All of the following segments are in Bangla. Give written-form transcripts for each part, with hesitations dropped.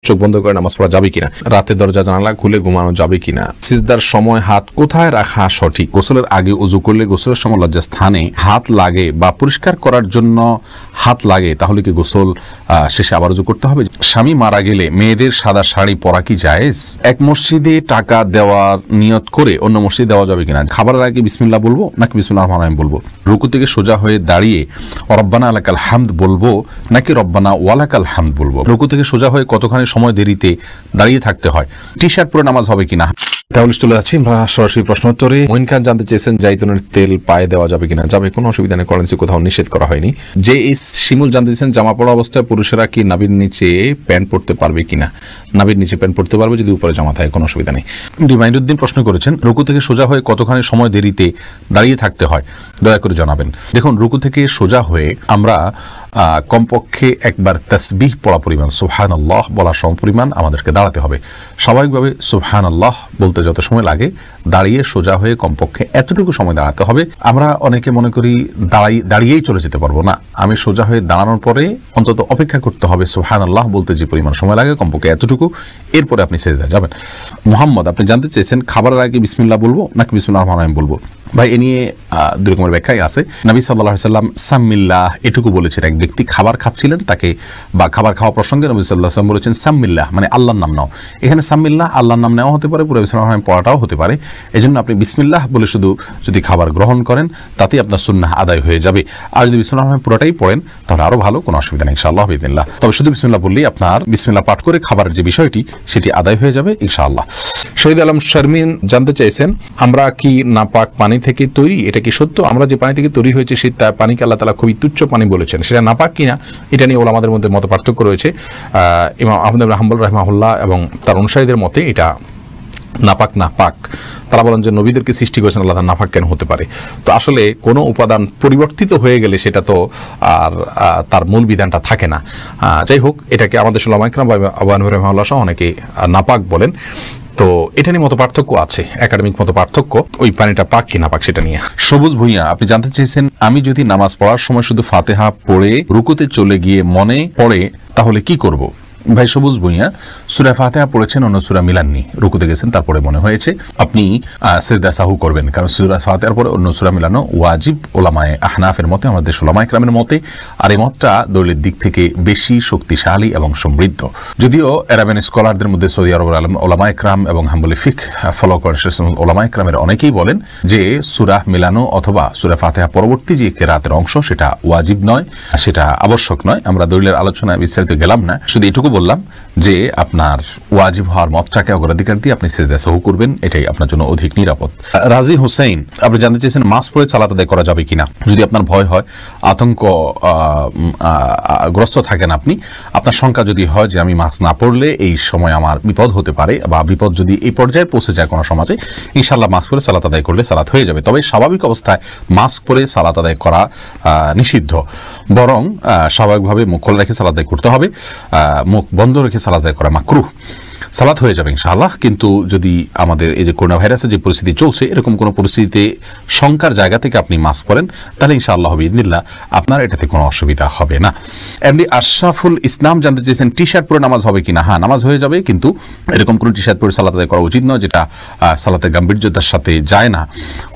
চোখ বন্ধ করে নামাজ পড়া যাবে কিনা, রাতে দরজা জানালা খুলে ঘুমানো যাবে কিনা, সিজদার সময় হাত কোথায় রাখা সঠিক, গোসলের আগে উযু করলে গোসলের সময় লজ্জাস্থানে হাত লাগে বা পরিষ্কার করার জন্য হাত লাগে, তাহলে কি গোসল শেষে আবার উযু করতে হবে? স্বামী মারা গেলে মেয়েদের সাদা শাড়ি পরা কি জায়েজ? এক মসজিদে টাকা দেওয়ার নিয়ত করে অন্য মসজিদে দেওয়া যাবে কিনা? খাবারের আগে বিসমিল্লাহ বলবো নাকি বিসমিল্লাহির রহমানির রহিম বলবো? রুকু থেকে সোজা হয়ে দাঁড়িয়ে রব্বানা লাকাল হামদ বলবো নাকি রব্বানা ওয়ালাকাল হামদ বলবো? রুকু থেকে সোজা হয়ে কতখানি সময় দেরিতে দাঁড়িয়ে থাকতে হয়? টি শার্ট পরে নামাজ হবে কিনা? তাহলে চলে যাচ্ছি আমরা সরাসরি প্রশ্ন উত্তরে। মঈন খান জানতে চেয়েছেন জাইতুনের তেল পায়ে দেওয়া যাবে কিনা? যাবে, কোনো অসুবিধা নেই, কারেন্সি কোথাও নিষেধ করা হয়নি। যে এই শিমুল জানতে চেয়েছেন জামা পড়া অবস্থায় পুরুষেরা কি নাভির নিচে প্যান্ট পরতে পারবে কিনা? নাভির নিচে প্যান্ট পরতে পারবে যদি উপরে জামা থাকে, কোনো অসুবিধা নেই। রিমাইন্ডুদ্দিন প্রশ্ন করেছেন রুকু থেকে সোজা হয়ে কতখানি সময় দেরিতে দাঁড়িয়ে থাকতে হয়, দয়া করে জানাবেন। দেখুন, রুকু থেকে সোজা হয়ে আমরা কমপক্ষে একবার তাসবিহ পড়া পরিমাণ সুবহানাল্লাহ বলা সমপরিমাণ আমাদেরকে দাঁড়াতে হবে। স্বাভাবিকভাবে সুবহানাল্লাহ বলতে যত সময় লাগে দাঁড়িয়ে সোজা হয়ে কমপক্ষে এতটুকু সময় দাঁড়াতে হবে। আমরা অনেকে মনে করি দাঁড়িয়েই চলে যেতে পারবো না, আমি সোজা হয়ে দাঁড়ানোর পরে অন্তত অপেক্ষা করতে হবে সুবহানাল্লাহ বলতে যে পরিমাণ সময় লাগে কমপক্ষে এতটুকু, এরপরে আপনি সেজদায় যাবেন। মোহাম্মদ আপনি জানতে চেয়েছেন খাবারের আগে বিসমিল্লাহ বলবো নাকি বিসমিল্লাহির রহমানির রহিম বলবো? ভাই, এ নিয়ে দুই রকমের ব্যাখ্যাই আছে। নবী সাল্লাল্লাহু আলাইহি সাল্লাম সাম্মিল্লাহ এটুকু বলেছেন। এক ব্যক্তি খাবার খাচ্ছিলেন, তাকে বা খাবার খাওয়া প্রসঙ্গে নবী সাল্লাল্লাহু আলাইহি সাল্লাম বলেছেন সাম্মিল্লাহ, মানে আল্লাহর নাম নাও। এখানে সাম্মিল্লাহ আল্লাহর নাম নেওয়া হতে পারে, পুরো বিসমিল্লাহির রহমানির রহিম পড়াটাও হতে পারে। এজন্য আপনি বিসমিল্লাহ বলে শুধু যদি খাবার গ্রহণ করেন তাতেই আপনার সুন্নাহ আদায় হয়ে যাবে। আর যদি বিসমিল্লাহির রহমানির রহিম পুরোটাই পড়েন তাহলে আরো ভালো, কোনো অসুবিধা নেই ইনশাআল্লাহ বিইذنিল্লাহ। তবে শুধু বিসমিল্লাহ বললেই আপনার বিসমিল্লাহ পাঠ করে খাবারের যে বিষয়টি সেটি আদায় হয়ে যাবে ইনশাআল্লাহ। শহীদ আলম শারমিন জানতে চাইছেন আমরা কি নাপাক পানি থেকে তৈরি, এটা কি সত্য? আমরা যে পানি থেকে তৈরি হয়েছে সেই পানিকে আল্লাহ তাআলা খুবই তুচ্ছ পানি বলেছেন, সেটা নাপাক কিনা এটা নিয়ে ওলামাদের মধ্যে মত পার্থক্য রয়েছে। ইমাম আহমদ ইবনে হাম্বল রাহিমাহুল্লাহ এবং তার অনুসারীদের মতে এটা নাপাক না পাক। তারা বলেন যে নবীদেরকে সৃষ্টি করেছেন আল্লাহ, নাপাক কেন হতে পারে? তো আসলে কোনো উপাদান পরিবর্তিত হয়ে গেলে সেটা তো আর তার মূল বিধানটা থাকে না। যাই হোক, এটাকে আমাদের উলামায়ে কেরাম বা আবু হানিফা রাহিমাহুল্লাহ সহ অনেকে নাপাক বলেন। তো এটা নিয়ে মত পার্থক্য আছে, একাডেমিক মত পার্থক্য, ওই পানিটা পাক কি না পাক সেটা নিয়ে। সবুজ ভুঁইয়া আপনি জানতে চেয়েছেন আমি যদি নামাজ পড়ার সময় শুধু ফাতিহা পড়ে রুকুতে চলে গিয়ে মনে পড়ে তাহলে কি করব? ভাই সবুজ ভুঁইয়া, সূরা ফাতিহা পড়েছেন, অন্য সূরা মিলাননি, রুকুতে গেছেন, তারপরে মনে হয়েছে আপনি সিজদা সাহু করবেন, কারণ সূরা ফাতিহার পরে অন্য সূরা মিলানো ওয়াজিব ওলামায়ে আহনাফের মতে, আমাদের উলামায়ে কেরামের মতে। আর এই মতটা দলিলের দিক থেকে বেশি শক্তিশালী এবং সমৃদ্ধ। যদিও আরাবিয়ান স্কলারদের মধ্যে সৌদি আরবের ওলামায়ে কেরাম এবং হাম্বলি ফিকহ ফলো করেন ওলামায়ে কেরামের অনেকেই বলেন যে সূরা মিলানো অথবা সূরা ফাতিহা পরবর্তী যে কিরাতের অংশ সেটা ওয়াজিব নয়, সেটা আবশ্যক নয়। আমরা দলিলের আলোচনায় বিস্তারিত গেলাম না, শুধু এটুকু বললাম যে আপনার ওয়াজিব হওয়ার মতটাকে অগ্রাধিকার দিয়ে আপনি সিজদা সাহু করবেন, এটাই আপনার জন্য অধিক নিরাপদ। রাজি হোসেন আপনি জানতে চেয়েছেন মাস্ক পরে সালাত আদায় করা যাবে কিনা? যদি আপনার ভয় হয়, আতঙ্ক গ্রস্ত থাকেন আপনি, আপনার শঙ্কা যদি হয় যে আমি মাস্ক না পরলে এই সময় আমার বিপদ হতে পারে, বা বিপদ যদি এই পর্যায়ে পৌঁছে যায় কোনো সমাজে, ইনশাআল্লাহ মাস্ক পরে সালাত আদায় করলে সালাত হয়ে যাবে। তবে স্বাভাবিক অবস্থায় মাস্ক পরে সালাত আদায় করা নিষিদ্ধ, বরং স্বাভাবিকভাবে মুখ খোলা রেখে সালাত আদায় করতে হবে, মুখ বন্ধ রেখে সালাত আদায় করা মাকরুহ। সালাত হয়ে যাবে ইনশাআল্লাহ। কিন্তু যদি আমাদের এই যে করোনা ভাইরাসের যে পরিস্থিতি চলছে, এরকম কোনো পরিস্থিতিতে শঙ্কার জায়গা থেকে আপনি মাস্ক পরেন, তাহলে ইনশাআল্লাহ বিইذনিল্লাহ আপনার এটাতে কোনো অসুবিধা হবে না। এমডি আশরাফুল ইসলাম জানতে চেয়েছেন টি শার্ট পরে নামাজ হবে কিনা? হ্যাঁ, নামাজ হয়ে যাবে, কিন্তু এরকম কোনো টি শার্ট পরে সালাত আদায় করা উচিত নয় যেটা সালাতের গাম্ভীর্যতার সাথে যায় না,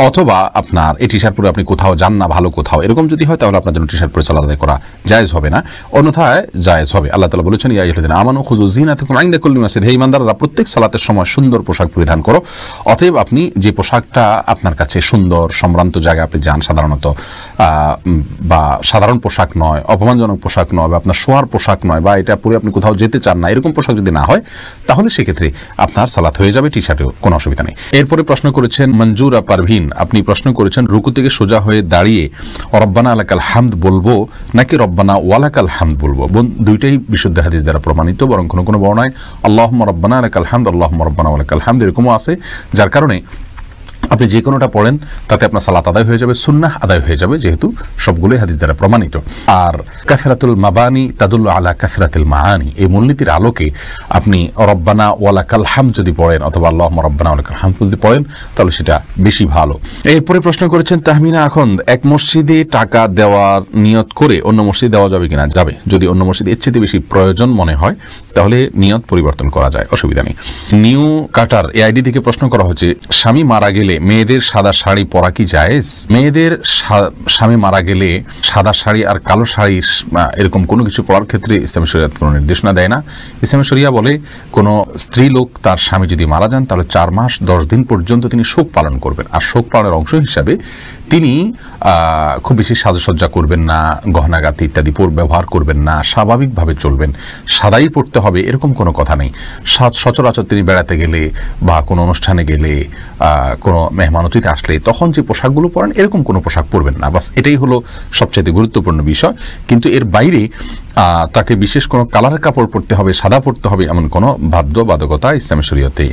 অথবা আপনার এই টি শার্ট পরে আপনি কোথাও যান না ভালো কোথাও, এরকম যদি হয় তাহলে আপনার জন্য টি শার্ট পরে সালাত আদায় করা জায়েজ হবে না, অন্যথায় জায়েজ হবে। আল্লাহ তাআলা বলেছেন ইয়া আইয়ুহাল্লাযীনা আমানু খুযু যিনাতাকুম ইনদা কুল্লি মাসজিদ, হে ঈমানদাররা প্রত্যেক সালাতের সময় সুন্দর পোশাক পরিধান করো। অতএব আপনি যে পোশাকটা আপনার কাছে সুন্দর, সম্ভ্রান্ত জায়গায় আপনি যান সাধারণত, বা সাধারণ পোশাক নয়, অপমানজনক পোশাক নয়, বা আপনার শোয়ার পোশাক নয়, বা এটা পরে আপনি কোথাও যেতে চান না, এরকম পোশাক যদি না হয় তাহলে সেক্ষেত্রে আপনার সালাত হয়ে যাবে, টি শার্টেও কোনো অসুবিধা নেই। এরপরে প্রশ্ন করেছেন মঞ্জুরা পারভিন, আপনি প্রশ্ন করেছেন রুকু থেকে সোজা হয়ে দাঁড়িয়ে রব্বানা লাকাল হামদ বলবো নাকি রব্বানা ওয়ালাকাল হামদ বলবো? দুইটাই বিশুদ্ধ হাদিস দ্বারা প্রমাণিত, বরং কোনো কোনো বর্ণায় আল্লাহুম্মা রব্বানা লাকাল হামদ, আল্লাহুম্মা রব্বানা ওয়ালাকাল হামদ এরকমও আছে, যার কারণে আপনি যে কোনোটা পড়েন তাতে আপনার সালাত আদায় হয়ে যাবে, সুন্নাহ আদায় হয়ে যাবে, যেহেতু সবগুলোই হাদিস দ্বারা প্রমাণিত। আর কাসরাতুল মাবানি তাদুল্লু আলা কাসরাতিল মাআনি, এই মূলনীতির আলোকে আপনি রব্বানা ওয়ালাকাল হামদ যদি পড়েন অথবা আল্লাহুম্মা রব্বানা ওয়ালাকাল হামদ যদি পড়েন তাহলে সেটা বেশি ভালো। এরপরে প্রশ্ন করেছেন তাহমিনা আখন্দ, এক মসজিদে টাকা দেওয়ার নিয়ত করে অন্য মসজিদে দেওয়া যাবে কিনা? যাবে, যদি অন্য মসজিদে এর চেয়ে বেশি প্রয়োজন মনে হয় তাহলে নিয়ত পরিবর্তন করা যায়, অসুবিধা নেই। নিউ কাটার এআইডি থেকে প্রশ্ন করা হচ্ছে, স্বামী মারা গেলে মেয়েদের সাদা শাড়ি পরা কি জায়েজ? মেয়েদের স্বামী মারা গেলে সাদা শাড়ি আর কালো শাড়ি এরকম কোনো কিছু পরার ক্ষেত্রে ইসলামী শরিয়ত কোনো নির্দেশনা দেয় না। ইসলামী শরিয়া বলে কোনো স্ত্রী লোক তার স্বামী যদি মারা যান তাহলে 4 মাস 10 দিন পর্যন্ত তিনি শোক পালন করবেন, আর শোক পালনের অংশ হিসাবে তিনি খুব বেশি সাজসজ্জা করবেন না, গহনাগাতি ইত্যাদি ব্যবহার করবেন না, স্বাভাবিকভাবে চলবেন, সাদাই পড়তে হবে এরকম কোনো কথা নেই। সচরাচর তিনি বেড়াতে গেলে বা কোনো অনুষ্ঠানে গেলে, কোনো মেহমান অতিথি আসলে তখন যে পোশাকগুলো পরেন এরকম কোনো পোশাক পরবেন না, বাস এটাই হলো সবচেয়ে গুরুত্বপূর্ণ বিষয়। কিন্তু এর বাইরে তাকে বিশেষ কোনো কালারের কাপড় পরতে হবে, সাদা পরতে হবে এমন কোনো বাধ্যবাধকতা ইসলামী শরীয়তে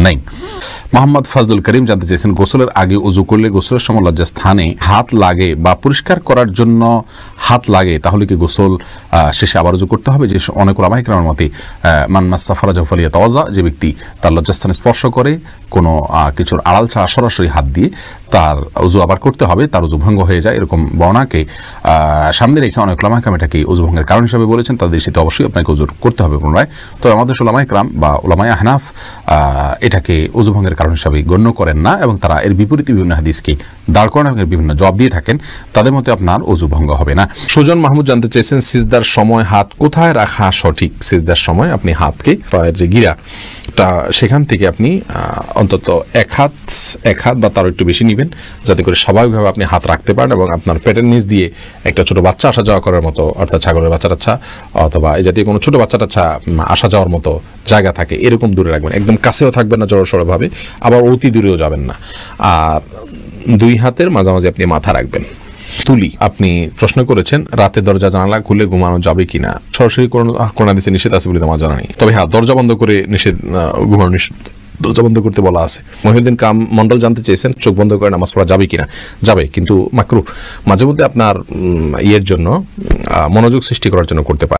নেই। মোহাম্মদ ফাজলুল করিম জানতে চেয়েছেন, গোসলের আগে উযু করলে গোসলের সময় লজ্জাস্থানে হাত লাগে বা পরিষ্কার করার জন্য হাত লাগে, তাহলে কি গোসল শেষে আবার উযু করতে হবে? যে অনেক উলামায়ে কেরামের মতে মান মাসসা ফারাজাহু ফালিয়াতাওয়াজ্জা, যে ব্যক্তি তার লজ্জাস্থানে স্পর্শ করে কোনো কিছুর আড়াল ছাড়া সরাসরি হাত দিয়ে তার উযু আবার করতে হবে, তার উযু ভঙ্গ হয়ে যায়, এরকম বর্ণনাকে সামনে রেখে অনেক উলামায়ে কেরাম এটাকে উযু ভঙ্গের কারণ হিসেবে বলেছেন। তাদের দৃষ্টিতে অবশ্যই আপনাকে উযু করতে হবে পুনরায়। তো আমাদের উলামায়ে কেরাম বা উলামায়ে আহনাফ এটাকে উযু ভঙ্গের কারণ হিসেবে গণ্য করেন না, এবং তারা এর বিপরীতে বিভিন্ন হাদিসকে দাঁড় করান এবং বিভিন্ন জবাব দিয়ে থাকেন। তাদের মতে আপনার উযু ভঙ্গ হবে না। সুজন মাহমুদ জানতে চেয়েছেন, সিজদার সময় হাত কোথায় রাখা সঠিক? সিজদার সময় আপনি হাতকে পায়ের যে গিরা সেখান থেকে আপনি অন্তত এক হাত বা তারও একটু বেশি নেবেন, যাতে করে স্বাভাবিকভাবে আপনি হাত রাখতে পারেন এবং আপনার পেটের নিচ দিয়ে একটা ছোট বাচ্চা আসা যাওয়া করার মতো, অর্থাৎ ছাগলের বাচ্চা টাচ্ছা অথবা এই জাতীয় কোনো ছোট বাচ্চা টাচ্ছা আসা যাওয়ার মতো জায়গা থাকে এরকম দূরে রাখবেন। একদম কাছেও থাকবেন না জড়সড়ভাবে, আবার অতি দূরেও যাবেন না। আর 2 হাতের মাঝামাঝি আপনি মাথা রাখবেন। তুলি আপনি প্রশ্ন করেছেন, রাতে দরজা জানালা খুলে ঘুমানো যাবে কিনা? সরাসরি কোন হাদিসে নিষেধ আছে বলে আমার জানা নেই, তবে হ্যাঁ দরজা বন্ধ করে ঘুমানো নিষেধ, দরজা বন্ধ করতে বলা আছে। মহিউদ্দিন কাম মন্ডল জানতে চেয়েছেন, চোখ বন্ধ করে নামাজ পড়া যাবে কিনা? যাবে, কিন্তু মাকরুহ, মাঝে মধ্যে আপনার ইয়ের জন্য মনোযোগ সৃষ্টি করার জন্য করতে পারে।